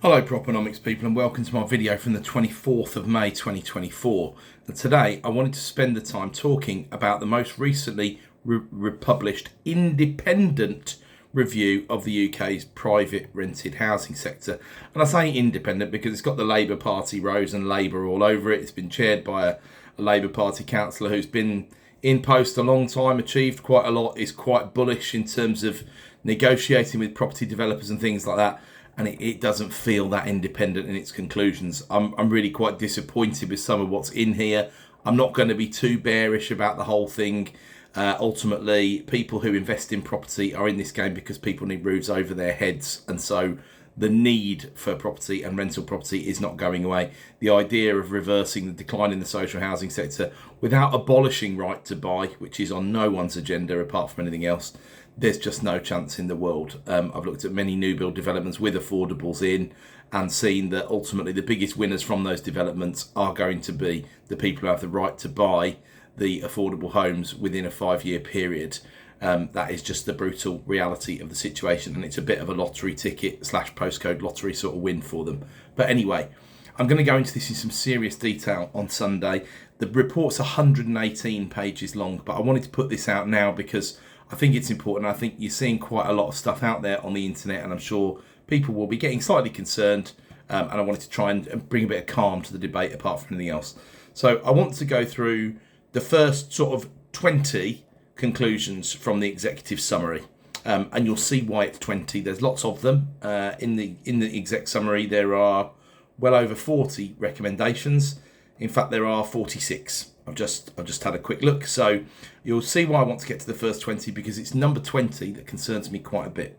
Hello Proponomics people, and welcome to my video from the 24th of May 2024. And today I wanted to spend the time talking about the most recently republished independent review of the UK's private rented housing sector. And I say independent because it's got the Labour Party rose and Labour all over it. It's been chaired by a Labour Party councillor who's been in post a long time, achieved quite a lot, is quite bullish in terms of negotiating with property developers and things like that. And it doesn't feel that independent in its conclusions. I'm really quite disappointed with some of what's in here. I'm not going to be too bearish about the whole thing. Ultimately, people who invest in property are in this game because people need roofs over their heads. And so the need for property and rental property is not going away. The idea of reversing the decline in the social housing sector without abolishing right to buy, which is on no one's agenda apart from anything else, there's just no chance in the world. I've looked at many new build developments with affordables in and seen that ultimately the biggest winners from those developments are going to be the people who have the right to buy the affordable homes within a 5-year period. That is just the brutal reality of the situation, and it's a bit of a lottery ticket / postcode lottery sort of win for them. But anyway, I'm going to go into this in some serious detail on Sunday. The report's 118 pages long, but I wanted to put this out now because I think it's important. I think you're seeing quite a lot of stuff out there on the internet, and I'm sure people will be getting slightly concerned, and I wanted to try and bring a bit of calm to the debate apart from anything else. So I want to go through the first sort of 20 conclusions from the executive summary, and you'll see why it's 20. There's lots of them. In the exec summary there are well over 40 recommendations. In fact, there are 46. I've just had a quick look, so you'll see why I want to get to the first 20, because it's number 20 that concerns me quite a bit.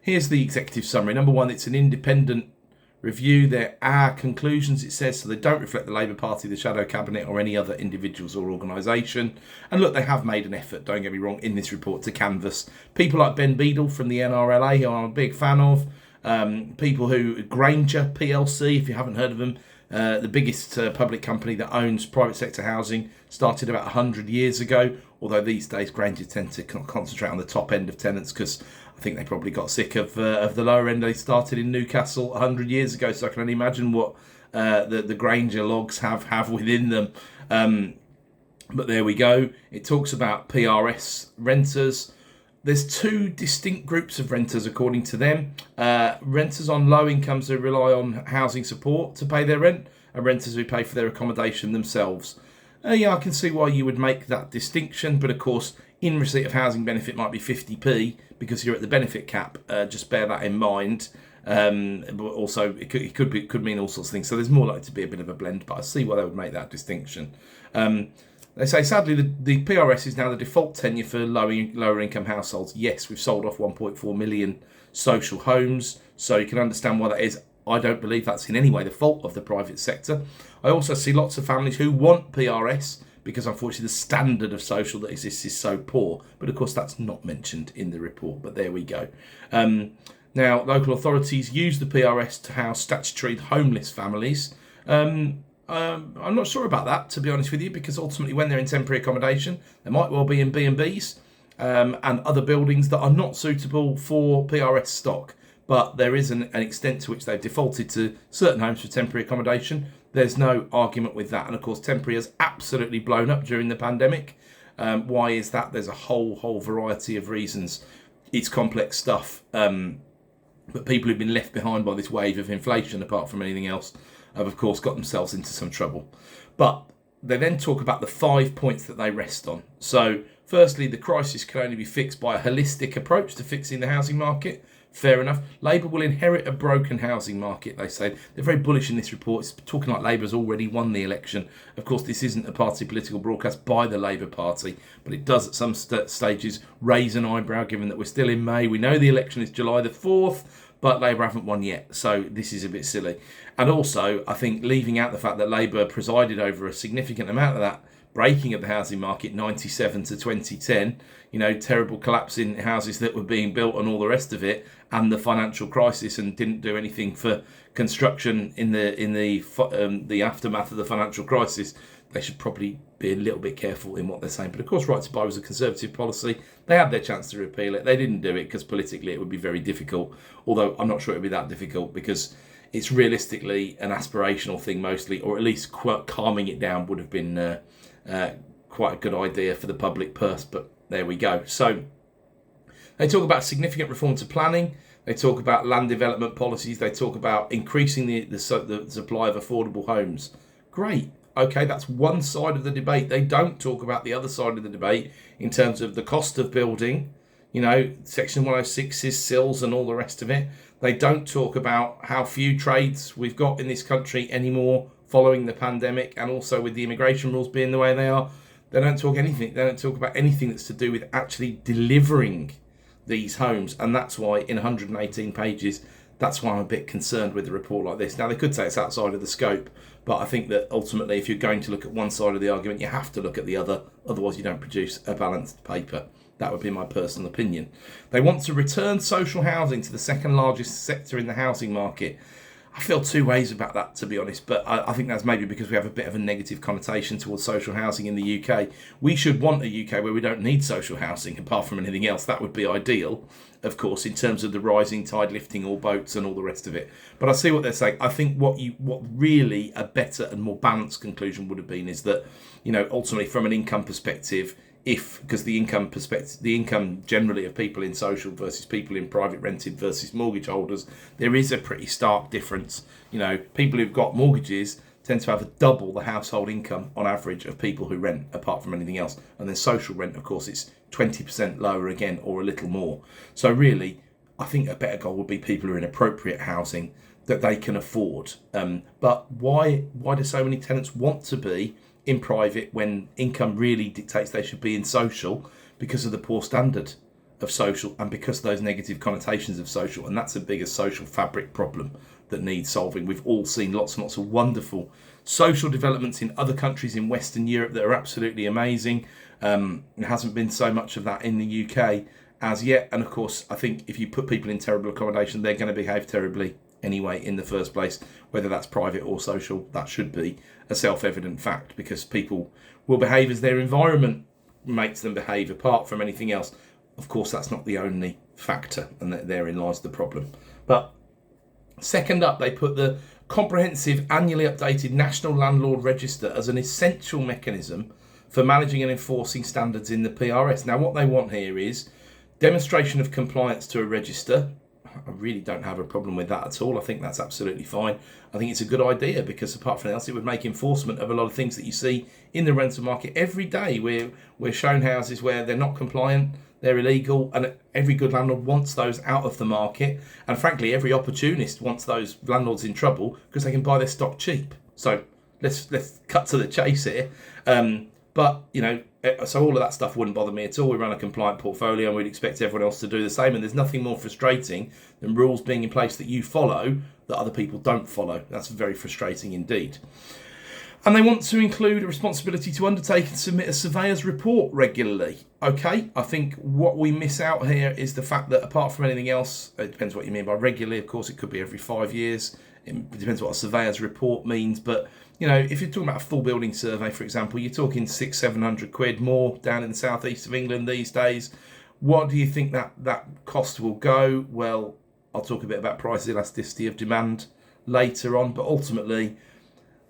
Here's the executive summary. Number 1, it's an independent review. There are conclusions, it says, so they don't reflect the Labour Party, the Shadow Cabinet, or any other individuals or organisation. And look, they have made an effort, don't get me wrong, in this report to canvass people like Ben Beadle from the NRLA, who I'm a big fan of, people who, Granger PLC, if you haven't heard of them, the biggest public company that owns private sector housing, started about 100 years ago, although these days Granger tend to concentrate on the top end of tenants because I think they probably got sick of the lower end. They started in Newcastle 100 years ago, so I can only imagine what the Granger logs have within them. But there we go. It talks about PRS renters. There's 2 distinct groups of renters, according to them. Renters on low incomes who rely on housing support to pay their rent, and renters who pay for their accommodation themselves. Yeah, I can see why you would make that distinction, but of course, in receipt of housing benefit might be 50p because you're at the benefit cap. Just bear that in mind. But also, it could mean all sorts of things. So there's more likely to be a bit of a blend, but I see why they would make that distinction. They say, sadly, the PRS is now the default tenure for lower income households. Yes, we've sold off 1.4 million social homes, so you can understand why that is. I don't believe that's in any way the fault of the private sector. I also see lots of families who want PRS because, unfortunately, the standard of social that exists is so poor. But, of course, that's not mentioned in the report, but there we go. Now, local authorities use the PRS to house statutory homeless families. I'm not sure about that, to be honest with you, because ultimately when they're in temporary accommodation, they might well be in B&Bs and other buildings that are not suitable for PRS stock. But there is an extent to which they've defaulted to certain homes for temporary accommodation. There's no argument with that. And of course, temporary has absolutely blown up during the pandemic. Why is that? There's a whole variety of reasons. It's complex stuff. But people who've been left behind by this wave of inflation, apart from anything else, have of course got themselves into some trouble. But they then talk about the 5 points that they rest on. So firstly, the crisis can only be fixed by a holistic approach to fixing the housing market. Fair enough. Labour will inherit a broken housing market, they say. They're very bullish in this report. It's talking like Labour has already won the election. Of course, this isn't a party political broadcast by the Labour Party, but it does at some stages raise an eyebrow, given that we're still in May. We know the election is July the 4th, but Labour haven't won yet, so this is a bit silly. And also, I think leaving out the fact that Labour presided over a significant amount of that breaking of the housing market, 97 to 2010, terrible collapse in houses that were being built and all the rest of it, and the financial crisis, and didn't do anything for construction in the aftermath of the financial crisis. They should probably be a little bit careful in what they're saying. But of course, right to buy was a Conservative policy. They had their chance to repeal it. They didn't do it because politically it would be very difficult. Although I'm not sure it would be that difficult, because it's realistically an aspirational thing mostly, or at least calming it down would have been quite a good idea for the public purse. But there we go. So they talk about significant reform to planning. They talk about land development policies. They talk about increasing the supply of affordable homes. Great. Okay, that's one side of the debate. They don't talk about the other side of the debate in terms of the cost of building, Section 106's, sills and all the rest of it. They don't talk about how few trades we've got in this country anymore following the pandemic, and also with the immigration rules being the way they are. They don't talk anything. They don't talk about anything that's to do with actually delivering these homes. And that's why in 118 pages, that's why I'm a bit concerned with a report like this. Now, they could say it's outside of the scope, but I think that ultimately, if you're going to look at one side of the argument, you have to look at the other. Otherwise, you don't produce a balanced paper. That would be my personal opinion. They want to return social housing to the second largest sector in the housing market. I feel two ways about that, to be honest, but I think that's maybe because we have a bit of a negative connotation towards social housing in the UK. We should want a UK where we don't need social housing, apart from anything else. That would be ideal, of course, in terms of the rising tide lifting all boats and all the rest of it. But I see what they're saying. I think what really a better and more balanced conclusion would have been is that, ultimately from an income perspective, because the income generally of people in social versus people in private rented versus mortgage holders, there is a pretty stark difference. People who've got mortgages tend to have a double the household income on average of people who rent, apart from anything else. And then social rent, of course, it's 20% lower again, or a little more. So really, I think a better goal would be people who are in appropriate housing that they can afford. But why do so many tenants want to be in private when income really dictates they should be in social? Because of the poor standard of social and because of those negative connotations of social. And that's a bigger social fabric problem that needs solving. We've all seen lots and lots of wonderful social developments in other countries in Western Europe that are absolutely amazing. There hasn't been so much of that in the UK as yet. And of course, I think if you put people in terrible accommodation, they're going to behave terribly anyway in the first place, whether that's private or social. That should be a self-evident fact, because people will behave as their environment makes them behave, apart from anything else. Of course, that's not the only factor, and therein lies the problem. But second up, they put the comprehensive annually updated National Landlord Register as an essential mechanism for managing and enforcing standards in the PRS. Now, what they want here is demonstration of compliance to a register. I really don't have a problem with that at all. I think that's absolutely fine. I think it's a good idea, because apart from else, it would make enforcement of a lot of things that you see in the rental market every day. We're shown houses where they're not compliant, they're illegal, and every good landlord wants those out of the market. And frankly, every opportunist wants those landlords in trouble because they can buy their stock cheap. So let's cut to the chase here. But, so all of that stuff wouldn't bother me at all. We run a compliant portfolio and we'd expect everyone else to do the same. And there's nothing more frustrating than rules being in place that you follow that other people don't follow. That's very frustrating indeed. And they want to include a responsibility to undertake and submit a surveyor's report regularly. Okay, I think what we miss out here is the fact that apart from anything else, it depends what you mean by regularly. Of course, it could be every 5 years. It depends what a surveyor's report means. But, if you're talking about a full building survey, for example, you're talking £600-700 more down in the southeast of England these days. What do you think that cost will go? Well, I'll talk a bit about price elasticity of demand later on, but ultimately,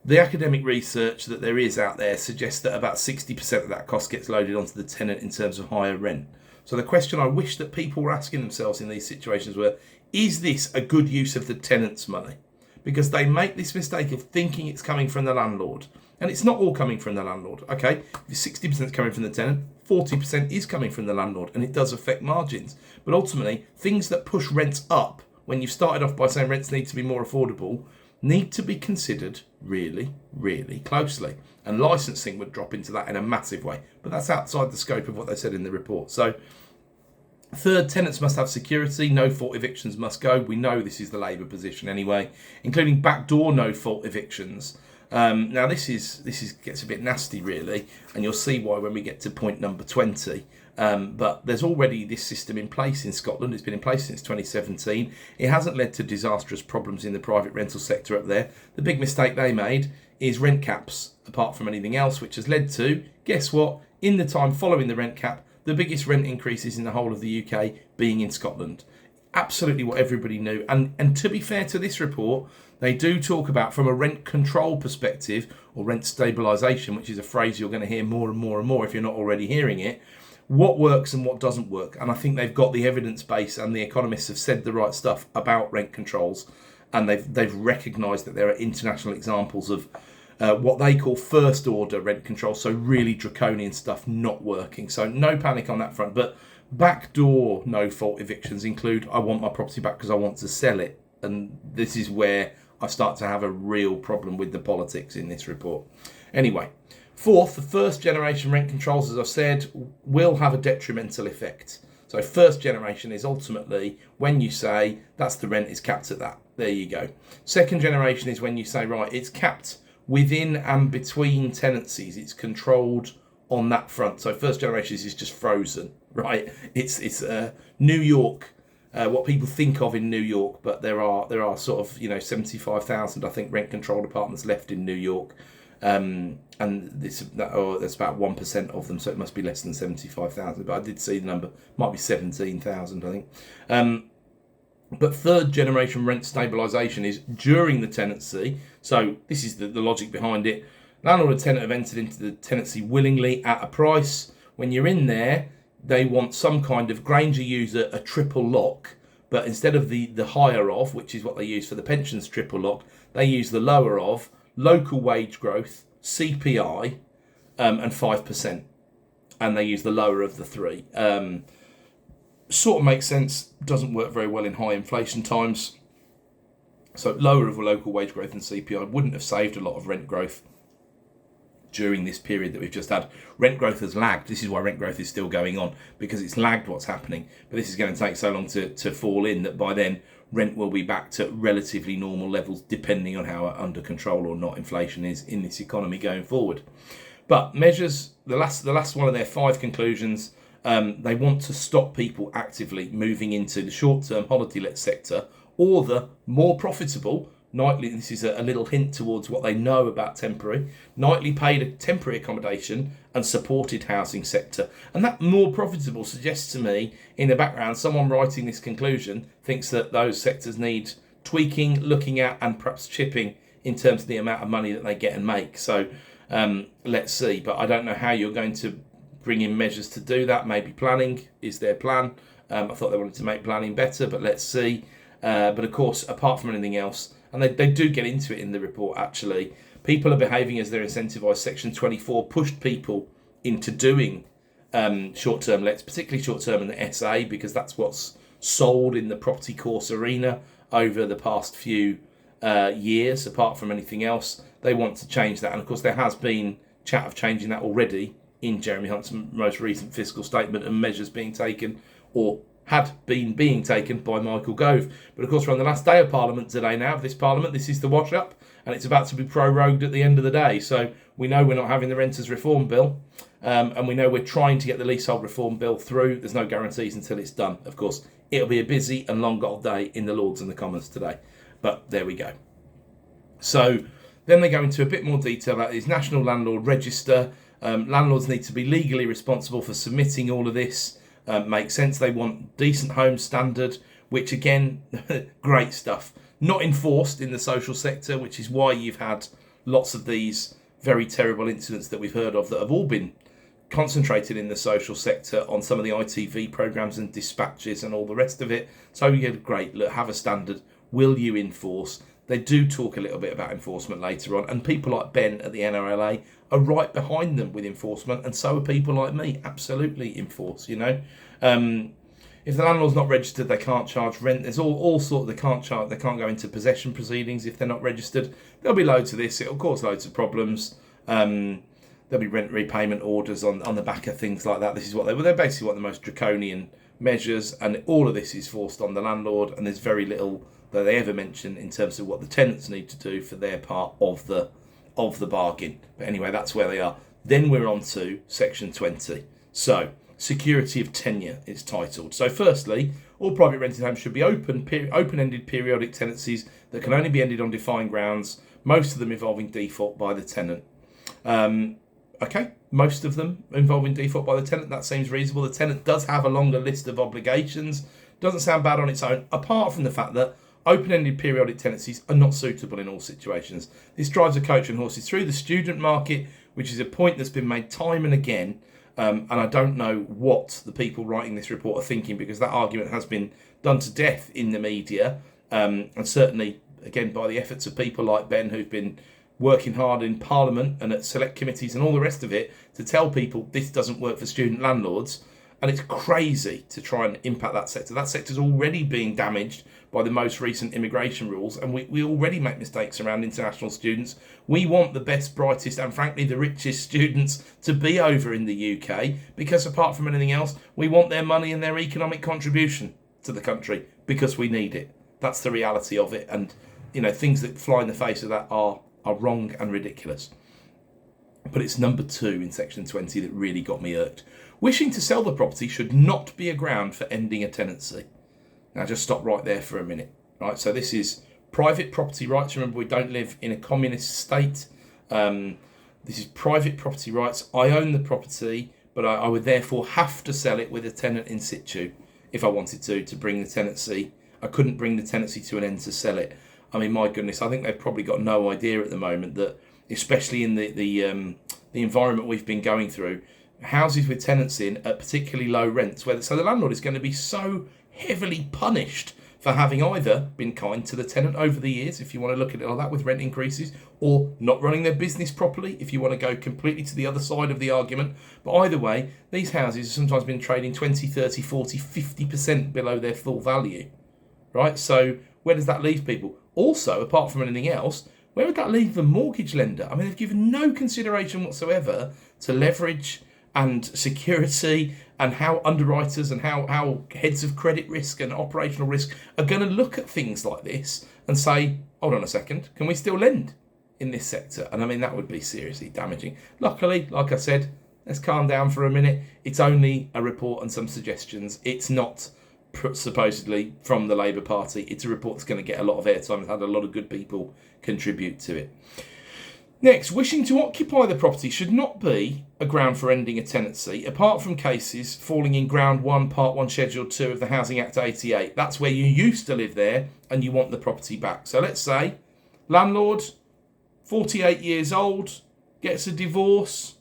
the academic research that there is out there suggests that about 60% of that cost gets loaded onto the tenant in terms of higher rent. So the question I wish that people were asking themselves in these situations were, is this a good use of the tenant's money? Because they make this mistake of thinking it's coming from the landlord. And it's not all coming from the landlord. Okay, if 60% is coming from the tenant, 40% is coming from the landlord, and it does affect margins. But ultimately, things that push rents up, when you've started off by saying rents need to be more affordable, need to be considered really, really closely. And licensing would drop into that in a massive way. But that's outside the scope of what they said in the report. So, third, tenants must have security. No-fault evictions must go. We know this is the Labour position anyway, including backdoor no-fault evictions. Now, this gets a bit nasty, really, and you'll see why when we get to point number 20. But there's already this system in place in Scotland. It's been in place since 2017. It hasn't led to disastrous problems in the private rental sector up there. The big mistake they made is rent caps, apart from anything else, which has led to, guess what, in the time following the rent cap, the biggest rent increases in the whole of the UK being in Scotland. Absolutely what everybody knew. And to be fair to this report, they do talk about, from a rent control perspective, or rent stabilisation, which is a phrase you're going to hear more and more and more if you're not already hearing it, what works and what doesn't work. And I think they've got the evidence base, and the economists have said the right stuff about rent controls, and they've recognised that there are international examples of what they call first order rent control, so really draconian stuff not working. So no panic on that front. But backdoor no fault evictions include, I want my property back because I want to sell it. And this is where I start to have a real problem with the politics in this report. Anyway, fourth, the first generation rent controls, as I've said, will have a detrimental effect. So first generation is ultimately when you say that's the rent is capped at that. There you go. Second generation is when you say, right, it's capped within and between tenancies. It's controlled on that front. So first generation is just frozen, right? It's New York, what people think of in New York, but there are sort of 75,000 I think rent controlled apartments left in New York, and that's about 1% of them, so it must be less than 75,000. But I did see the number, might be 17,000 I think. But third generation rent stabilisation is during the tenancy. So this is the logic behind it. Landlord and tenant have entered into the tenancy willingly at a price. When you're in there, they want some kind of Granger user a triple lock, but instead of the higher of, which is what they use for the pensions triple lock, they use the lower of local wage growth, CPI, and 5%. And they use the lower of the three. Sort of makes sense, doesn't work very well in high inflation times. So lower of local wage growth and CPI wouldn't have saved a lot of rent growth during this period that we've just had. Rent growth has lagged. This is why rent growth is still going on, because it's lagged what's happening. But this is going to take so long to fall in that by then rent will be back to relatively normal levels, depending on how under control or not inflation is in this economy going forward. But measures, the last one of their 5 conclusions, they want to stop people actively moving into the short-term holiday let sector or the more profitable nightly. This is a little hint towards what they know about temporary, nightly paid temporary accommodation and supported housing sector. And that more profitable suggests to me, in the background, someone writing this conclusion thinks that those sectors need tweaking, looking at, and perhaps chipping in terms of the amount of money that they get and make. So let's see. But I don't know how you're going to bring in measures to do that. Maybe planning is their plan. I thought they wanted to make planning better, but let's see. But of course, apart from anything else, and they do get into it in the report actually, people are behaving as they're incentivised. Section 24 pushed people into doing short-term lets, particularly short-term in the SA, because that's what's sold in the property course arena over the past few years. Apart from anything else, they want to change that. And of course, there has been chat of changing that already in Jeremy Hunt's most recent fiscal statement, and measures being taken, or had been being taken, by Michael Gove. But of course, we're on the last day of Parliament today now, of this Parliament. This is the wash-up, and it's about to be prorogued at the end of the day. So we know we're not having the Renters Reform Bill, and we know we're trying to get the Leasehold Reform Bill through. There's no guarantees until it's done. Of course, it'll be a busy and long old day in the Lords and the Commons today. But there we go. So then they go into a bit more detail about this National Landlord Register. Landlords need to be legally responsible for submitting all of this. Makes sense. They want decent home standard, which again, great stuff. Not enforced in the social sector, which is why you've had lots of these very terrible incidents that we've heard of that have all been concentrated in the social sector on some of the ITV programmes and dispatches and all the rest of it. So you get great, look, have a standard. Will you enforce? They do talk a little bit about enforcement later on, and people like Ben at the NRLA are right behind them with enforcement, and so are people like me. Absolutely enforce, If the landlord's not registered, they can't charge rent. There's all sorts. They can't go into possession proceedings if they're not registered. There'll be loads of this. It'll cause loads of problems. There'll be rent repayment orders on the back of things like that. This is they're basically the most draconian measures, and all of this is forced on the landlord, and there's very little that they ever mention in terms of what the tenants need to do for their part of the bargain. But anyway, that's where they are. Then we're on to Section 20. So security of tenure, it's titled. So firstly, all private rented homes should be open-ended periodic tenancies that can only be ended on defined grounds, most of them involving default by the tenant. Okay, most of them involving default by the tenant, that seems reasonable. The tenant does have a longer list of obligations. Doesn't sound bad on its own, apart from the fact that open-ended periodic tenancies are not suitable in all situations. This drives a coach and horses through the student market, which is a point that's been made time and again. And I don't know what the people writing this report are thinking, because that argument has been done to death in the media. And certainly, again, by the efforts of people like Ben, who've been working hard in Parliament and at select committees and all the rest of it to tell people this doesn't work for student landlords. And it's crazy to try and impact that sector. That sector's already being damaged by the most recent immigration rules, and we already make mistakes around international students. We want the best, brightest, and frankly the richest students to be over in the UK, because apart from anything else, we want their money and their economic contribution to the country, because we need it. That's the reality of it, and things that fly in the face of that are wrong and ridiculous. But it's number 2 in section 20 that really got me irked. Wishing to sell the property should not be a ground for ending a tenancy. Now just stop right there for a minute. Right, so this is private property rights. Remember, we don't live in a communist state. This is private property rights. I own the property, but I would therefore have to sell it with a tenant in situ if I wanted to bring the tenancy. I couldn't bring the tenancy to an end to sell it. I mean, my goodness, I think they've probably got no idea at the moment that, especially in the environment we've been going through, houses with tenants in at particularly low rents, so the landlord is going to be so heavily punished for having either been kind to the tenant over the years, if you want to look at it like that, with rent increases, or not running their business properly, if you want to go completely to the other side of the argument. But either way, these houses have sometimes been trading 20, 30, 40, 50% below their full value, right? So where does that leave people? Also, apart from anything else, where would that leave the mortgage lender? I mean, they've given no consideration whatsoever to leverage and security, and how underwriters and how heads of credit risk and operational risk are going to look at things like this and say, hold on a second, can we still lend in this sector? And I mean, that would be seriously damaging. Luckily, like I said, let's calm down for a minute. It's only a report and some suggestions. It's not supposedly from the Labour Party. It's a report that's going to get a lot of airtime. It's had a lot of good people contribute to it. Next, wishing to occupy the property should not be a ground for ending a tenancy, apart from cases falling in Ground 1, Part 1, Schedule 2 of the Housing Act 88. That's where you used to live there and you want the property back. So let's say landlord, 48 years old, gets a divorce,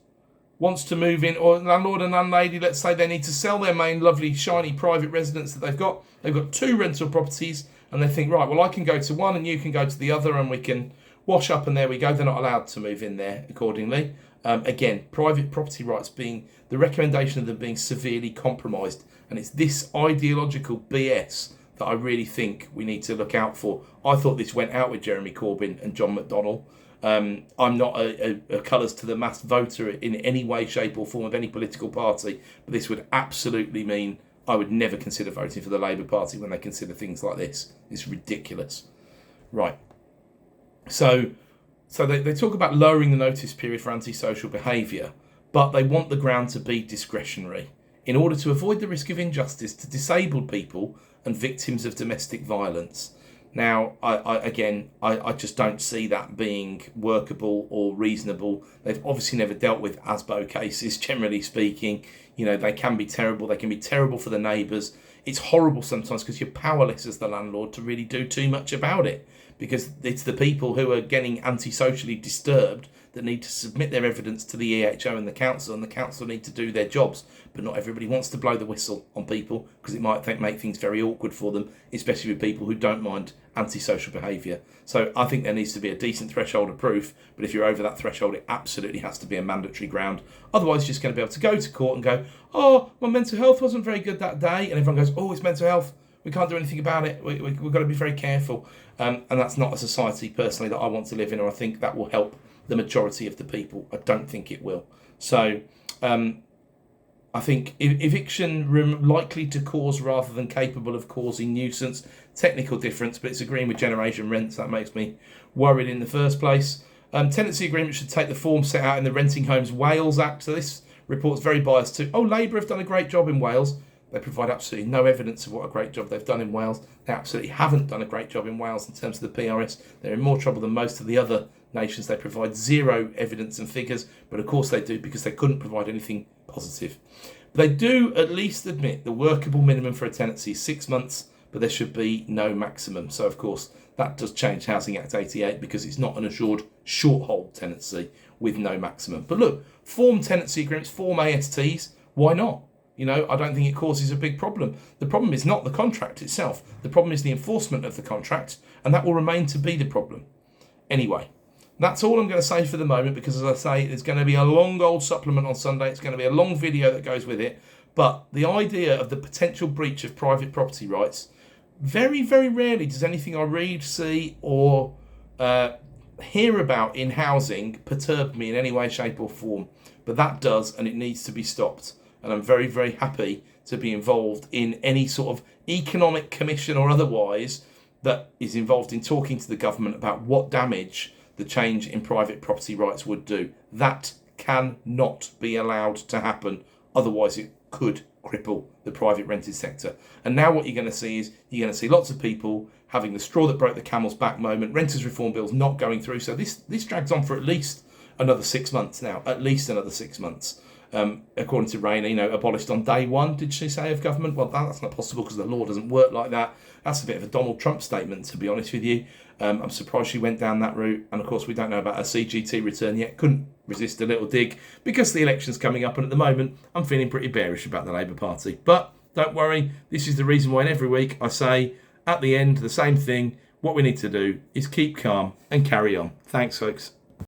wants to move in, or landlord and landlady, let's say they need to sell their main lovely shiny private residence that they've got. They've got 2 rental properties and they think, right, well, I can go to one and you can go to the other and we can wash up, and there we go. They're not allowed to move in there accordingly. Again, private property rights being the recommendation of them being severely compromised, and it's this ideological BS that I really think we need to look out for. I thought this went out with Jeremy Corbyn and John McDonnell. I'm not a colours to the mass voter in any way, shape or form of any political party, but this would absolutely mean I would never consider voting for the Labour Party when they consider things like this. It's ridiculous. Right. So they talk about lowering the notice period for antisocial behaviour, but they want the ground to be discretionary in order to avoid the risk of injustice to disabled people and victims of domestic violence. Now, I just don't see that being workable or reasonable. They've obviously never dealt with ASBO cases, generally speaking. They can be terrible. They can be terrible for the neighbours. It's horrible sometimes because you're powerless as the landlord to really do too much about it, because it's the people who are getting antisocially disturbed that need to submit their evidence to the EHO and the council need to do their jobs. But not everybody wants to blow the whistle on people because it might make things very awkward for them, especially with people who don't mind antisocial behaviour. So I think there needs to be a decent threshold of proof, but if you're over that threshold, it absolutely has to be a mandatory ground. Otherwise, you're just going to be able to go to court and go, oh, my mental health wasn't very good that day, and everyone goes, oh, it's mental health. We can't do anything about it. We've got to be very careful. And that's not a society, personally, that I want to live in, or I think that will help the majority of the people. I don't think it will. So I think eviction likely to cause rather than capable of causing nuisance. Technical difference, but it's agreeing with generation rents. That makes me worried in the first place. Tenancy agreement should take the form set out in the Renting Homes Wales Act. So this reports very biased too. Oh, Labour have done a great job in Wales. They provide absolutely no evidence of what a great job they've done in Wales. They absolutely haven't done a great job in Wales in terms of the PRS. They're in more trouble than most of the other nations. They provide zero evidence and figures, but of course they do because they couldn't provide anything positive. But they do at least admit the workable minimum for a tenancy is 6 months, but there should be no maximum. So of course that does change Housing Act 88 because it's not an assured short hold tenancy with no maximum. But look, form tenancy agreements, form ASTs, why not? You know, I don't think it causes a big problem. The problem is not the contract itself. The problem is the enforcement of the contract, and that will remain to be the problem. Anyway, that's all I'm going to say for the moment because, as I say, there's going to be a long old supplement on Sunday. It's going to be a long video that goes with it. But the idea of the potential breach of private property rights, very, very rarely does anything I read, see, or hear about in housing perturb me in any way, shape or form. But that does, and it needs to be stopped. And I'm very, very happy to be involved in any sort of economic commission or otherwise that is involved in talking to the government about what damage the change in private property rights would do. That cannot be allowed to happen. Otherwise, it could cripple the private rented sector. And now what you're going to see is you're going to see lots of people having the straw that broke the camel's back moment. Renters reform bills not going through. So this drags on for at least another 6 months now. At least another 6 months. According to Raina, abolished on day one, did she say, of government? Well, that's not possible because the law doesn't work like that. That's a bit of a Donald Trump statement, to be honest with you. I'm surprised she went down that route. And of course, we don't know about her CGT return yet. Couldn't resist a little dig because the election's coming up. And at the moment, I'm feeling pretty bearish about the Labour Party. But don't worry, this is the reason why in every week I say at the end the same thing. What we need to do is keep calm and carry on. Thanks, folks.